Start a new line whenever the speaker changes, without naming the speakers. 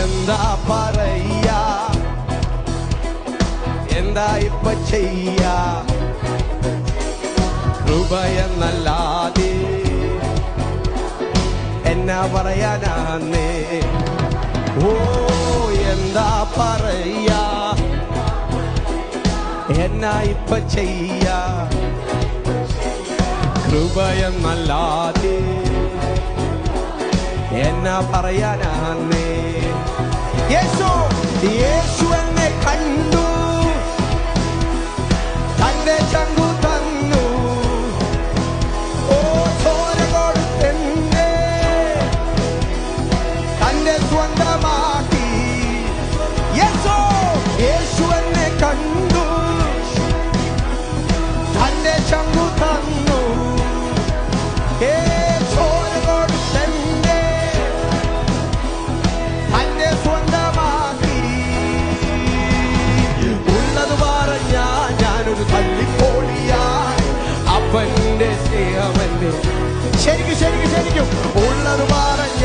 എന്താ പറയാ, എന്താ ഇപ്പ ചെയ്യാ, കൃപയെന്നല്ലാതെ എന്നാ പറയാനാന്നേ. ഓ എന്താ പറയാ, എന്നാ ഇപ്പ ചെയ്യാ, കൃപയെന്നല്ലാതെ എന്നാ പറയാനാന്നേ. യേശു എന്നെ കണ്ടു, തന്റെ ചങ്കു തന്നു. ഓ ചോര കൊടുത്തെന്നെ തന്റെ സ്വന്തമാക്കി. യേശു എന്നെ കണ്ടു, തന്റെ ചങ്കു തന്നു. ചോര കൊടുത്തെന്നെ തന്റെ സ്വന്തമാക്കി. ഉള്ളത് പറഞ്ഞ ഞാനൊരു തല്ലിപ്പോളിയായി, അവന്റെ സ്നേഹമല്ലേ. ശരിക്കും ഉള്ളത് പറഞ്ഞ